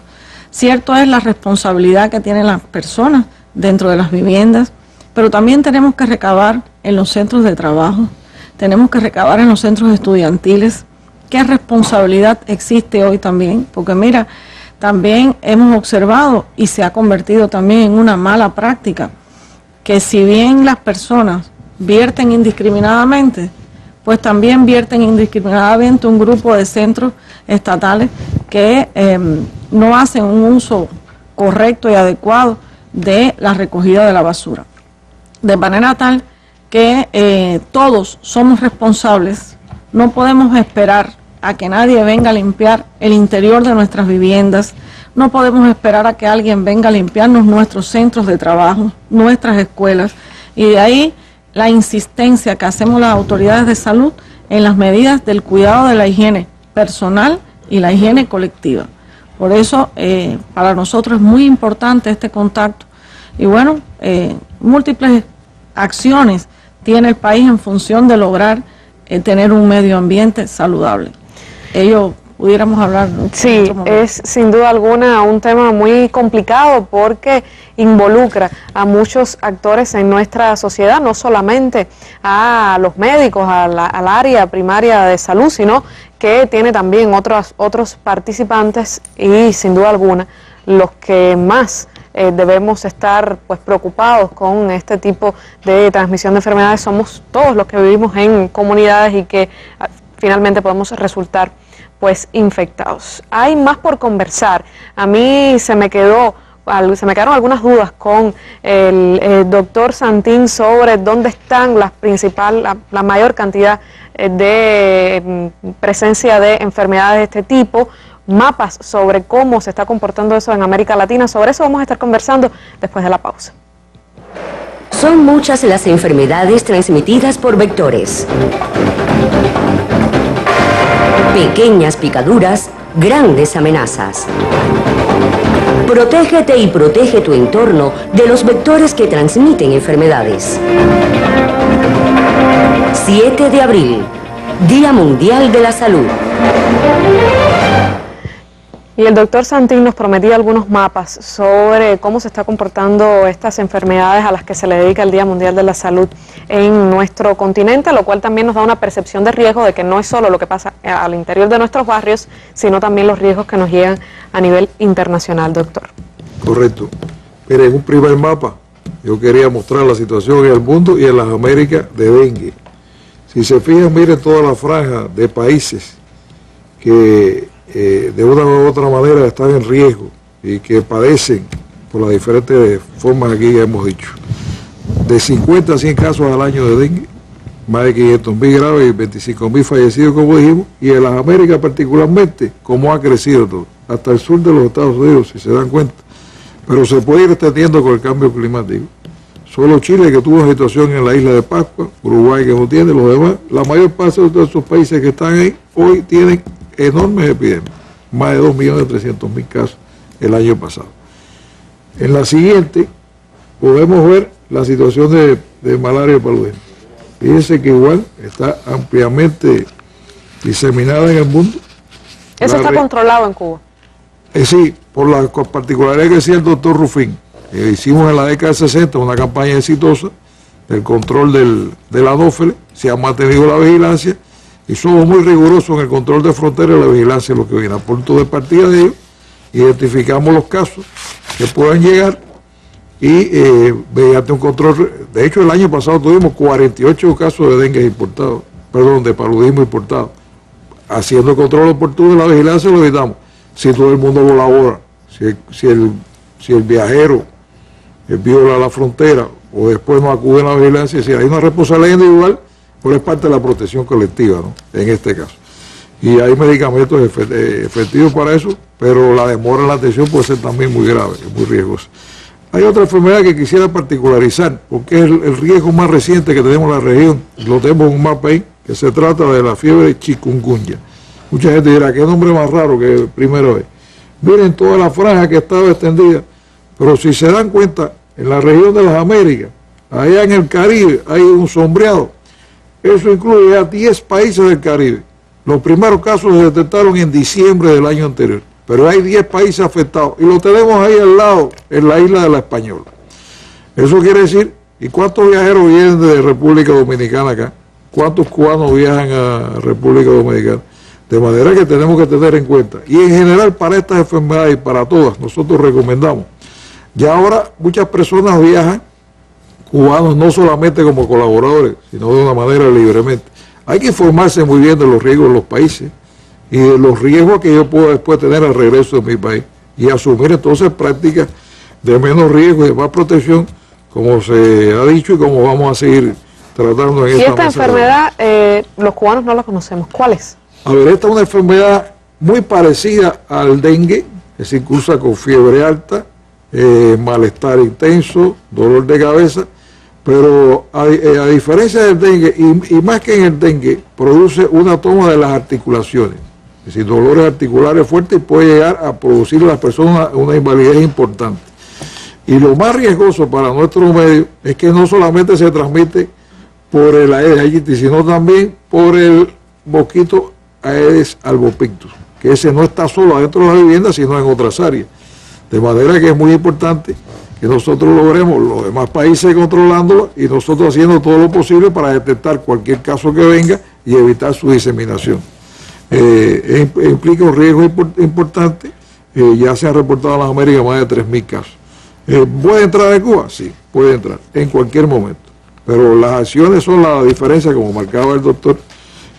Cierto es la responsabilidad que tienen las personas dentro de las viviendas, pero también tenemos que recabar en los centros de trabajo, tenemos que recabar en los centros estudiantiles. ¿Qué responsabilidad existe hoy también? Porque mira, también hemos observado y se ha convertido también en una mala práctica, que si bien las personas vierten indiscriminadamente, pues también vierten indiscriminadamente un grupo de centros estatales que no hacen un uso correcto y adecuado de la recogida de la basura. De manera tal que todos somos responsables, no podemos esperar a que nadie venga a limpiar el interior de nuestras viviendas, no podemos esperar a que alguien venga a limpiarnos nuestros centros de trabajo, nuestras escuelas, y de ahí la insistencia que hacemos las autoridades de salud en las medidas del cuidado de la higiene personal y la higiene colectiva. Por eso, para nosotros es muy importante este contacto. Y bueno, múltiples acciones tiene el país en función de lograr tener un medio ambiente saludable. Ello pudiéramos hablar. Sí, es sin duda alguna un tema muy complicado porque involucra a muchos actores en nuestra sociedad, no solamente a los médicos, al área primaria de salud, sino que tiene también otros participantes y sin duda alguna los que más debemos estar pues preocupados con este tipo de transmisión de enfermedades somos todos los que vivimos en comunidades y que finalmente podemos resultar pues infectados. Hay más por conversar. A mí se me quedaron algunas dudas con el doctor Santín sobre dónde están la mayor cantidad de presencia de enfermedades de este tipo, mapas sobre cómo se está comportando eso en América Latina. Sobre eso vamos a estar conversando después de la pausa. Son muchas las enfermedades transmitidas por vectores. Pequeñas picaduras, grandes amenazas. Protégete y protege tu entorno de los vectores que transmiten enfermedades. 7 de abril, Día Mundial de la Salud. Y el doctor Santín nos prometía algunos mapas sobre cómo se está comportando estas enfermedades a las que se le dedica el Día Mundial de la Salud en nuestro continente, lo cual también nos da una percepción de riesgo de que no es solo lo que pasa al interior de nuestros barrios, sino también los riesgos que nos llegan a nivel internacional, doctor. Correcto. Mire, en un primer mapa yo quería mostrar la situación en el mundo y en las Américas de dengue. Si se fijan, miren toda la franja de países que de una u otra manera están en riesgo y que padecen por las diferentes formas aquí que hemos dicho. De 50 a 100 casos al año de dengue, más de 500.000 graves y 25.000 fallecidos, como dijimos, y en las Américas particularmente, como ha crecido todo, hasta el sur de los Estados Unidos, si se dan cuenta. Pero se puede ir extendiendo con el cambio climático. Solo Chile, que tuvo una situación en la isla de Pascua, Uruguay, que no tiene, los demás, la mayor parte de esos países que están ahí, hoy tienen enormes epidemias, más de 2.300.000 casos el año pasado. En la siguiente podemos ver la situación de malaria paludismo. Fíjense que igual está ampliamente diseminada en el mundo. ¿Eso está controlado en Cuba? Sí, por la particularidad que decía el doctor Rufín. Hicimos en la década de 60 una campaña exitosa del control del anófeles, se ha mantenido la vigilancia y somos muy rigurosos en el control de fronteras y la vigilancia de lo que viene. A punto de partida de ellos, identificamos los casos que puedan llegar y mediante un control. De hecho, el año pasado tuvimos 48 casos de dengue importados, de paludismo importado. Haciendo control oportuno de la vigilancia lo evitamos. Si todo el mundo colabora, si el viajero viola la frontera o después no acude a la vigilancia, si hay una responsabilidad individual, pues es parte de la protección colectiva, ¿no? En este caso. Y hay medicamentos efectivos para eso, pero la demora en la atención puede ser también muy grave, muy riesgosa. Hay otra enfermedad que quisiera particularizar, porque es el riesgo más reciente que tenemos en la región, lo tenemos en un mapa ahí, que se trata de la fiebre chikungunya. Mucha gente dirá, ¿qué nombre más raro que el primero es? Miren toda la franja que estaba extendida, pero si se dan cuenta, en la región de las Américas, allá en el Caribe, hay un sombreado. Eso incluye a 10 países del Caribe. Los primeros casos se detectaron en diciembre del año anterior, pero hay 10 países afectados y lo tenemos ahí al lado, en la isla de La Española. Eso quiere decir, ¿y cuántos viajeros vienen de República Dominicana acá? ¿Cuántos cubanos viajan a República Dominicana? De manera que tenemos que tener en cuenta. Y en general para estas enfermedades y para todas, nosotros recomendamos. Ya ahora muchas personas viajan, cubanos, no solamente como colaboradores, sino de una manera libremente. Hay que informarse muy bien de los riesgos de los países y de los riesgos que yo puedo después tener al regreso de mi país y asumir entonces prácticas de menos riesgo y de más protección, como se ha dicho y como vamos a seguir tratando en esta. Y esta enfermedad, los cubanos no la conocemos. ¿Cuál es? A ver, esta es una enfermedad muy parecida al dengue, es decir, cursa con fiebre alta, malestar intenso, dolor de cabeza, pero a diferencia del dengue, y más que en el dengue, produce una toma de las articulaciones, es decir, dolores articulares fuertes y puede llegar a producir a las personas una invalidez importante. Y lo más riesgoso para nuestro medio es que no solamente se transmite por el Aedes aegypti, sino también por el mosquito Aedes albopictus, que ese no está solo adentro de la vivienda, sino en otras áreas. De manera que es muy importante que nosotros logremos los demás países controlándolo y nosotros haciendo todo lo posible para detectar cualquier caso que venga y evitar su diseminación. Implica un riesgo importante, ya se han reportado en las Américas más de 3.000 casos. ¿Puede entrar en Cuba? Sí, puede entrar en cualquier momento. Pero las acciones son la diferencia, como marcaba el doctor,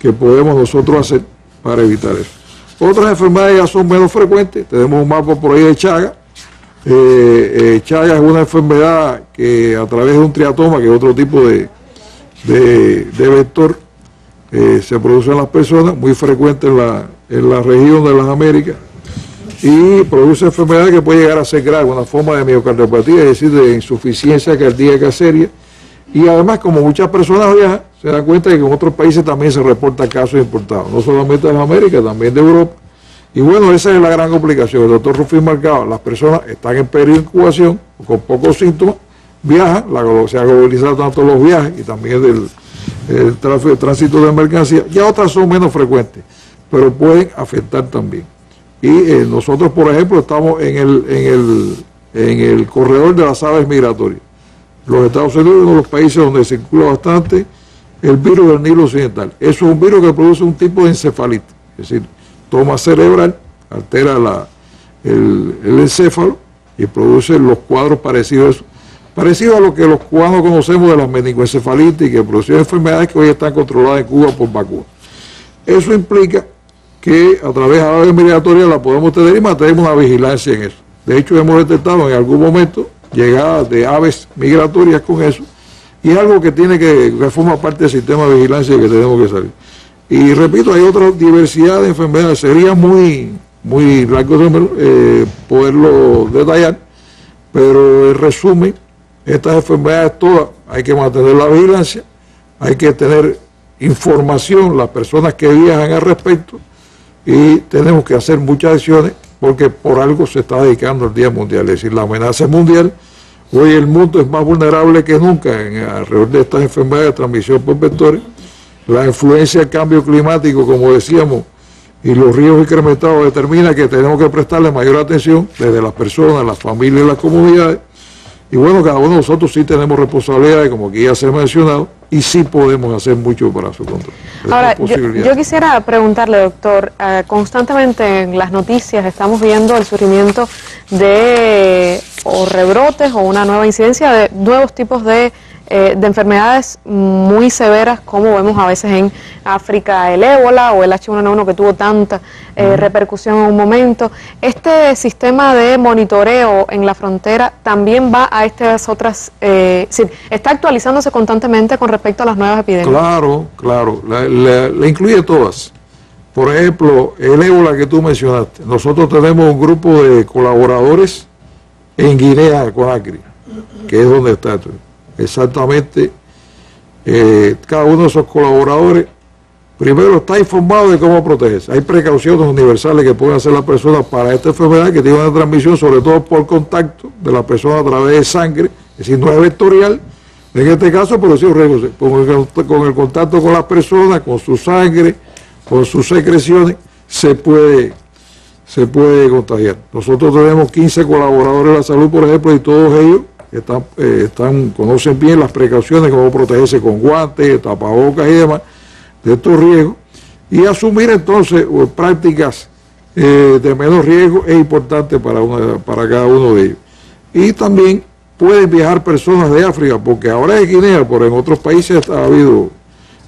que podemos nosotros hacer para evitar eso. Otras enfermedades ya son menos frecuentes. Tenemos un mapa por ahí de Chagas. Chagas es una enfermedad que a través de un triatoma, que es otro tipo de vector, se produce en las personas, muy frecuente en la región de las Américas, y produce enfermedad que puede llegar a ser grave, una forma de miocardiopatía, es decir, de insuficiencia cardíaca seria. Y además, como muchas personas viajan, se dan cuenta de que en otros países también se reportan casos importados, no solamente de las Américas, también de Europa. Y bueno, esa es la gran complicación. El doctor Rufín marcaba, las personas están en periodo de incubación, con pocos síntomas, viajan, se ha globalizado tanto los viajes y también el tránsito de mercancías. Ya otras son menos frecuentes, pero pueden afectar también. Y nosotros, por ejemplo, estamos en el corredor de las aves migratorias. Los Estados Unidos es uno de los países donde circula bastante el virus del Nilo Occidental. Eso es un virus que produce un tipo de encefalitis, es decir, toma cerebral, altera el encéfalo y produce los cuadros parecidos a lo que los cubanos conocemos de las meningoencefalitis, que producen enfermedades que hoy están controladas en Cuba por vacunas. Eso implica que a través de aves migratorias la podemos tener y mantenemos una vigilancia en eso. De hecho, hemos detectado en algún momento llegadas de aves migratorias con eso, y es algo que que forma parte del sistema de vigilancia que tenemos que salir. Y repito, hay otra diversidad de enfermedades, sería muy largo poderlo detallar, pero en resumen, estas enfermedades todas hay que mantener la vigilancia, hay que tener información, las personas que viajan al respecto, y tenemos que hacer muchas acciones porque por algo se está dedicando el Día Mundial, es decir, la amenaza es mundial. Hoy el mundo es más vulnerable que nunca alrededor de estas enfermedades de transmisión por vectores. La influencia del cambio climático, como decíamos, y los riesgos incrementados determina que tenemos que prestarle mayor atención desde las personas, las familias y las comunidades. Y bueno, cada uno de nosotros sí tenemos responsabilidades, como aquí ya se ha mencionado, y sí podemos hacer mucho para su control. Ahora, yo quisiera preguntarle, doctor, constantemente en las noticias estamos viendo el surgimiento de o rebrotes o una nueva incidencia de nuevos tipos de enfermedades muy severas, como vemos a veces en África el ébola o el H1N1 que tuvo tanta repercusión en un momento. ¿Este sistema de monitoreo en la frontera también va a estas otras, está actualizándose constantemente con respecto a las nuevas epidemias? Claro, la incluye todas. Por ejemplo, el ébola que tú mencionaste, nosotros tenemos un grupo de colaboradores en Guinea Conakry, que es donde está esto. Exactamente, cada uno de esos colaboradores primero está informado de cómo protegerse. Hay precauciones universales que pueden hacer las personas para esta enfermedad que tiene una transmisión sobre todo por contacto de la persona a través de sangre, es decir, no es vectorial en este caso, pero sí con el contacto con las personas, con su sangre, con sus secreciones, se puede contagiar. Nosotros tenemos 15 colaboradores de la salud, por ejemplo, y todos ellos conocen bien las precauciones, cómo protegerse con guantes, tapabocas y demás de estos riesgos, y asumir entonces prácticas de menos riesgo es importante para cada uno de ellos. Y también pueden viajar personas de África, porque ahora es Guinea, pero en otros países ha habido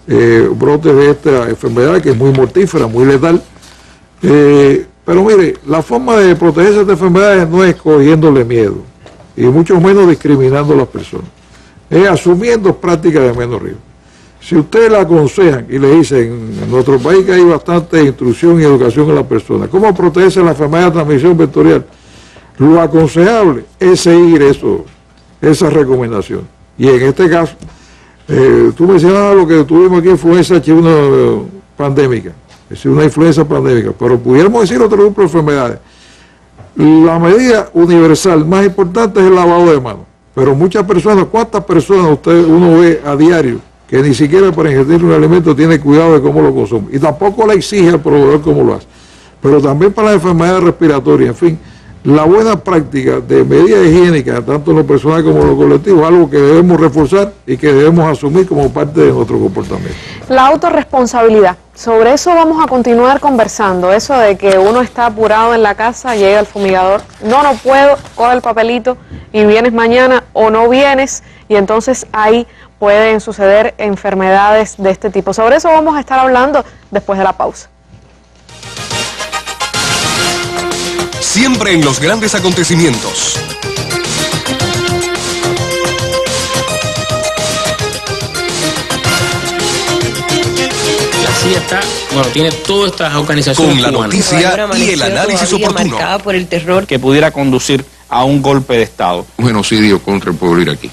brotes de esta enfermedad que es muy mortífera, muy letal. Pero mire, la forma de protegerse de estas enfermedades no es cogiéndole miedo, y mucho menos discriminando a las personas, es asumiendo prácticas de menos riesgo. Si ustedes la aconsejan y le dicen, en nuestro país que hay bastante instrucción y educación a las personas, ¿cómo protegerse de la enfermedad de transmisión vectorial? Lo aconsejable es seguir esa recomendación. Y en este caso, tú mencionabas lo que tuvimos aquí, influenza H1 pandémica, es decir, una influenza pandémica, pero pudiéramos decir otro grupo de enfermedades. La medida universal más importante es el lavado de manos, pero muchas personas, ¿cuántas personas uno ve a diario que ni siquiera para ingerir un alimento tiene cuidado de cómo lo consume? Y tampoco le exige al proveedor cómo lo hace. Pero también para las enfermedades respiratorias, en fin, la buena práctica de medidas higiénicas, tanto en lo personal como en lo colectivo, es algo que debemos reforzar y que debemos asumir como parte de nuestro comportamiento. La autorresponsabilidad, sobre eso vamos a continuar conversando, eso de que uno está apurado en la casa, llega el fumigador, no puedo, coge el papelito y vienes mañana o no vienes, y entonces ahí pueden suceder enfermedades de este tipo. Sobre eso vamos a estar hablando después de la pausa. Siempre en los grandes acontecimientos. La CIA está, tiene todas estas organizaciones con la noticia y el análisis oportuno. Marcada por el terror que pudiera conducir a un golpe de Estado. Un genocidio contra el pueblo iraquí.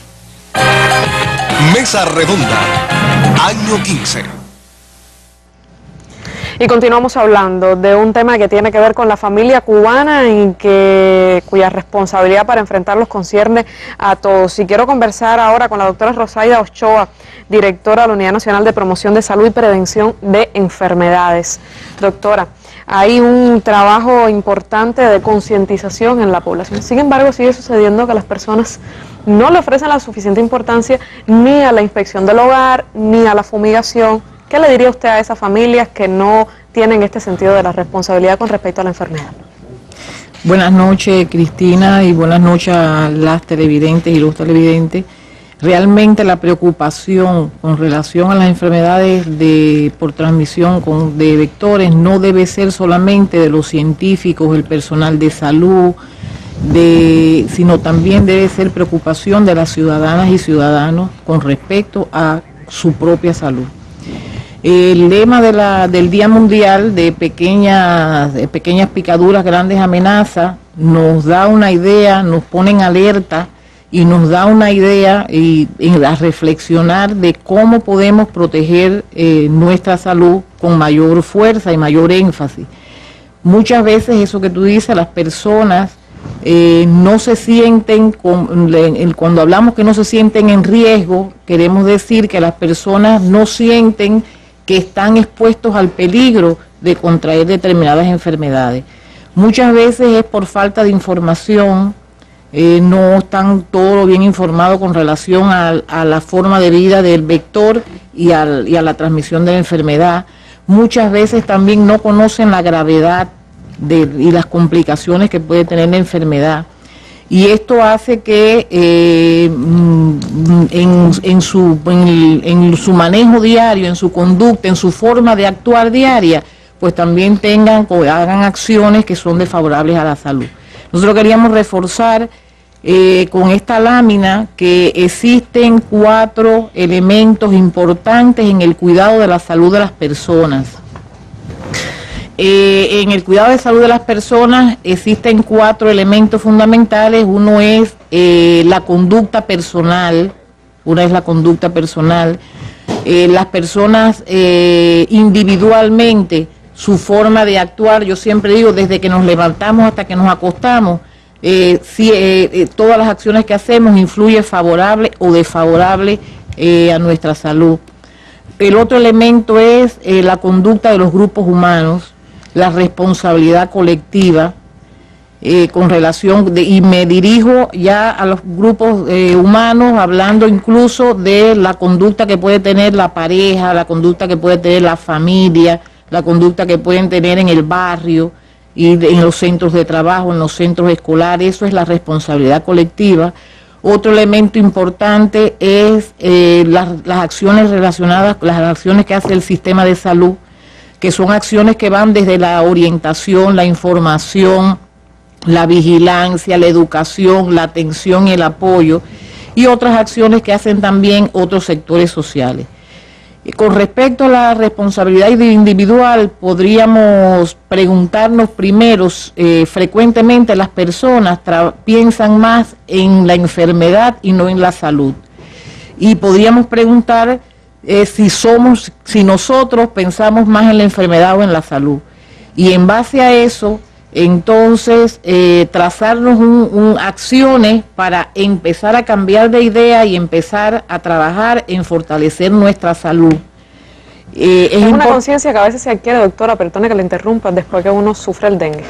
Mesa Redonda, año 15. Y continuamos hablando de un tema que tiene que ver con la familia cubana y cuya responsabilidad para enfrentarlos concierne a todos. Y quiero conversar ahora con la doctora Rosaida Ochoa, directora de la Unidad Nacional de Promoción de Salud y Prevención de Enfermedades. Doctora, hay un trabajo importante de concientización en la población. Sin embargo, sigue sucediendo que las personas no le ofrecen la suficiente importancia ni a la inspección del hogar, ni a la fumigación. ¿Qué le diría usted a esas familias que no tienen este sentido de la responsabilidad con respecto a la enfermedad? Buenas noches, Cristina, y buenas noches a las televidentes y los televidentes. Realmente la preocupación con relación a las enfermedades por transmisión de vectores no debe ser solamente de los científicos, el personal de salud, sino también debe ser preocupación de las ciudadanas y ciudadanos con respecto a su propia salud. El lema del Día Mundial de pequeñas picaduras, grandes amenazas, nos da una idea, nos pone en alerta y nos da una idea a reflexionar de cómo podemos proteger nuestra salud con mayor fuerza y mayor énfasis. Muchas veces eso que tú dices, las personas no se sienten, cuando hablamos que no se sienten en riesgo, queremos decir que las personas no sienten que están expuestos al peligro de contraer determinadas enfermedades. Muchas veces es por falta de información, no están todo bien informados con relación a la forma de vida del vector y a la transmisión de la enfermedad. Muchas veces también no conocen la gravedad y las complicaciones que puede tener la enfermedad. Y esto hace que en su manejo diario, en su conducta, en su forma de actuar diaria, pues también hagan acciones que son desfavorables a la salud. Nosotros queríamos reforzar con esta lámina que existen 4 elementos importantes en el cuidado de la salud de las personas. En el cuidado de salud de las personas existen 4 elementos fundamentales. Uno es la conducta personal. Las personas individualmente, su forma de actuar, yo siempre digo, desde que nos levantamos hasta que nos acostamos, todas las acciones que hacemos influyen favorable o desfavorable a nuestra salud. El otro elemento es la conducta de los grupos humanos, la responsabilidad colectiva con relación, y me dirijo ya a los grupos humanos, hablando incluso de la conducta que puede tener la pareja, la conducta que puede tener la familia, la conducta que pueden tener en el barrio y en los centros de trabajo, en los centros escolares. Eso es la responsabilidad colectiva. Otro elemento importante es las acciones relacionadas, las acciones que hace el sistema de salud, que son acciones que van desde la orientación, la información, la vigilancia, la educación, la atención y el apoyo, y otras acciones que hacen también otros sectores sociales. Con respecto a la responsabilidad individual, podríamos preguntarnos primero, frecuentemente las personas piensan más en la enfermedad y no en la salud. Y podríamos preguntar si nosotros pensamos más en la enfermedad o en la salud. Y en base a eso, entonces, trazarnos acciones para empezar a cambiar de idea y empezar a trabajar en fortalecer nuestra salud. Es una conciencia que a veces se adquiere, doctora, perdone que le interrumpa, después que uno sufre el dengue,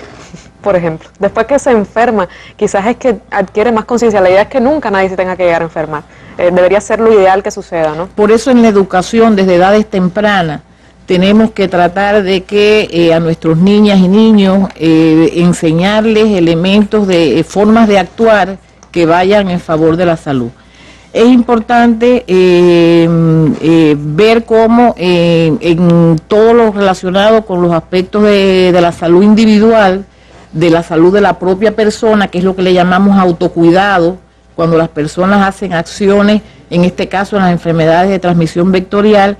por ejemplo. Después que se enferma, quizás es que adquiere más conciencia. La idea es que nunca nadie se tenga que llegar a enfermar. Debería ser lo ideal que suceda, ¿no? Por eso en la educación, desde edades tempranas, tenemos que tratar de que a nuestros niñas y niños enseñarles elementos de formas de actuar que vayan en favor de la salud. Es importante ver cómo en todo lo relacionado con los aspectos de la salud individual, de la salud de la propia persona, que es lo que le llamamos autocuidado, cuando las personas hacen acciones, en este caso en las enfermedades de transmisión vectorial,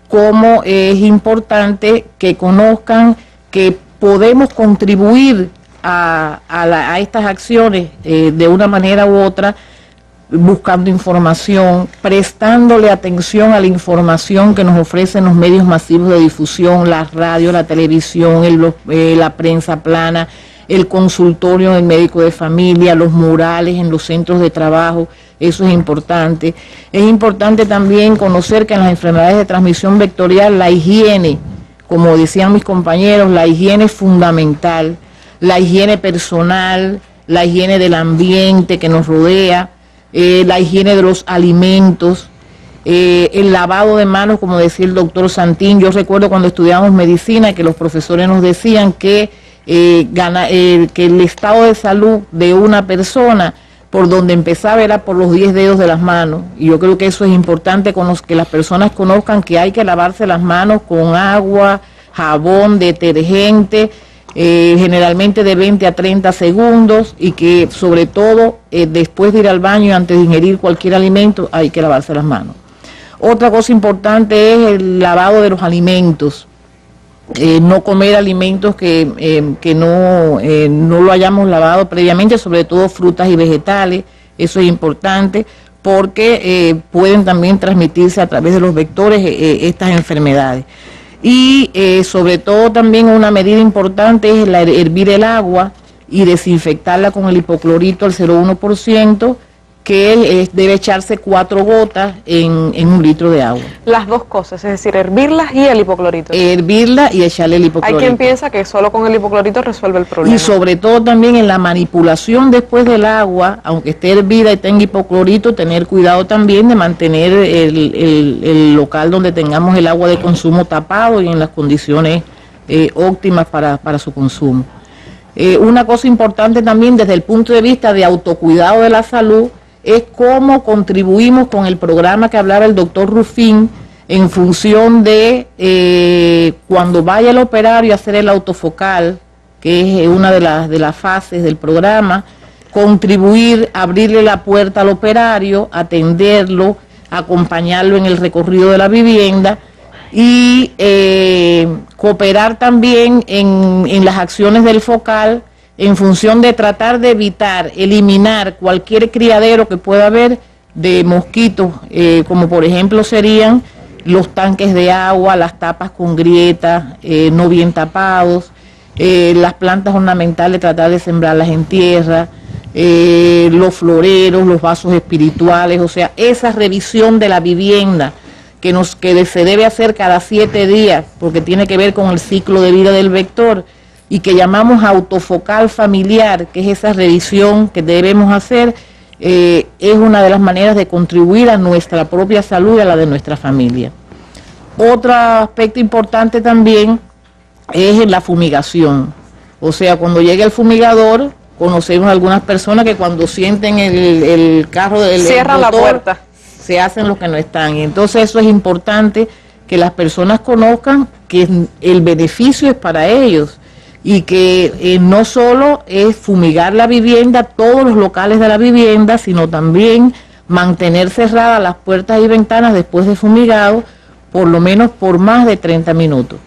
cómo es importante que conozcan que podemos contribuir a estas acciones de una manera u otra, buscando información, prestándole atención a la información que nos ofrecen los medios masivos de difusión, la radio, la televisión, la prensa plana, el consultorio del médico de familia, los murales en los centros de trabajo. Eso es importante. Es importante también conocer que en las enfermedades de transmisión vectorial la higiene, como decían mis compañeros, la higiene es fundamental, la higiene personal, la higiene del ambiente que nos rodea, la higiene de los alimentos, el lavado de manos, como decía el doctor Santín. Yo recuerdo cuando estudiábamos medicina que los profesores nos decían que el estado de salud de una persona, por donde empezaba era por los 10 dedos de las manos, y yo creo que eso es importante, que las personas conozcan que hay que lavarse las manos con agua, jabón, detergente, generalmente de 20 a 30 segundos, y que sobre todo después de ir al baño y antes de ingerir cualquier alimento hay que lavarse las manos. Otra cosa importante es el lavado de los alimentos. No comer alimentos que no lo hayamos lavado previamente, sobre todo frutas y vegetales. Eso es importante porque pueden también transmitirse a través de los vectores estas enfermedades. Y sobre todo también una medida importante es hervir el agua y desinfectarla con el hipoclorito al 0,1%, que debe echarse 4 gotas en 1 litro de agua. Las dos cosas, es decir, hervirlas y el hipoclorito. Hervirla y echarle el hipoclorito. Hay quien piensa que solo con el hipoclorito resuelve el problema. Y sobre todo también en la manipulación después del agua, aunque esté hervida y tenga hipoclorito, tener cuidado también de mantener el local donde tengamos el agua de consumo tapado y en las condiciones óptimas para su consumo. Una cosa importante también desde el punto de vista de autocuidado de la salud es cómo contribuimos con el programa que hablaba el doctor Rufín en función de cuando vaya el operario a hacer el autofocal, que es una de las fases del programa, contribuir, abrirle la puerta al operario, atenderlo, acompañarlo en el recorrido de la vivienda y cooperar también en las acciones del focal, en función de tratar de evitar, eliminar cualquier criadero que pueda haber de mosquitos, como por ejemplo serían los tanques de agua, las tapas con grietas, no bien tapados, las plantas ornamentales, tratar de sembrarlas en tierra, los floreros, los vasos espirituales, o sea, esa revisión de la vivienda que se debe hacer cada 7 días, porque tiene que ver con el ciclo de vida del vector, y que llamamos autofocal familiar, que es esa revisión que debemos hacer, es una de las maneras de contribuir a nuestra propia salud y a la de nuestra familia. Otro aspecto importante también es la fumigación. O sea, cuando llegue el fumigador, Conocemos algunas personas que cuando sienten el carro del cierran la puerta, se hacen los que no están. Y entonces eso es importante que las personas conozcan que el beneficio es para ellos y que no solo es fumigar la vivienda, todos los locales de la vivienda, sino también mantener cerradas las puertas y ventanas después de fumigado, por lo menos por más de 30 minutos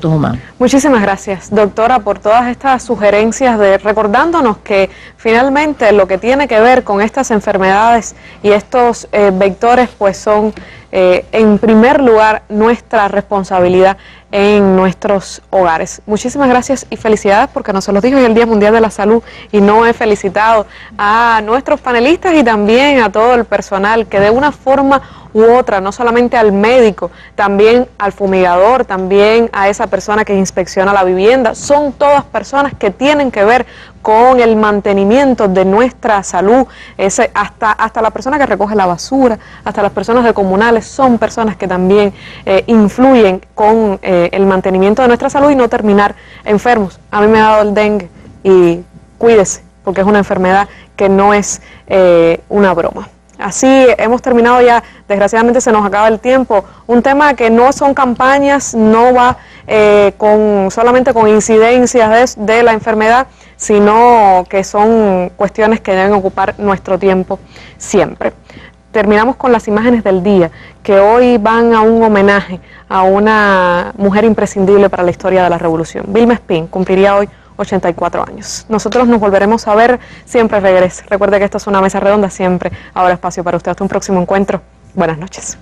o más. Muchísimas gracias, doctora, por todas estas sugerencias, recordándonos que finalmente lo que tiene que ver con estas enfermedades y estos vectores pues son en primer lugar nuestra responsabilidad en nuestros hogares. Muchísimas gracias y felicidades porque no se los dijo hoy el Día Mundial de la Salud y no he felicitado a nuestros panelistas y también a todo el personal que de una forma u otra, no solamente al médico, también al fumigador, también a esa persona que inspecciona la vivienda, son todas personas que tienen que ver con el mantenimiento de nuestra salud, hasta la persona que recoge la basura, hasta las personas de comunales, son personas que también influyen con el mantenimiento de nuestra salud y no terminar enfermos. A mí me ha dado el dengue y cuídese, porque es una enfermedad que no es una broma. Así hemos terminado ya, desgraciadamente se nos acaba el tiempo, un tema que no son campañas, no va solamente con incidencias de la enfermedad, sino que son cuestiones que deben ocupar nuestro tiempo siempre. Terminamos con las imágenes del día, que hoy van a un homenaje a una mujer imprescindible para la historia de la revolución. Vilma Espín cumpliría hoy 84 años. Nosotros nos volveremos a ver, siempre regrese. Recuerde que esto es una mesa redonda, siempre habrá espacio para usted. Hasta un próximo encuentro. Buenas noches.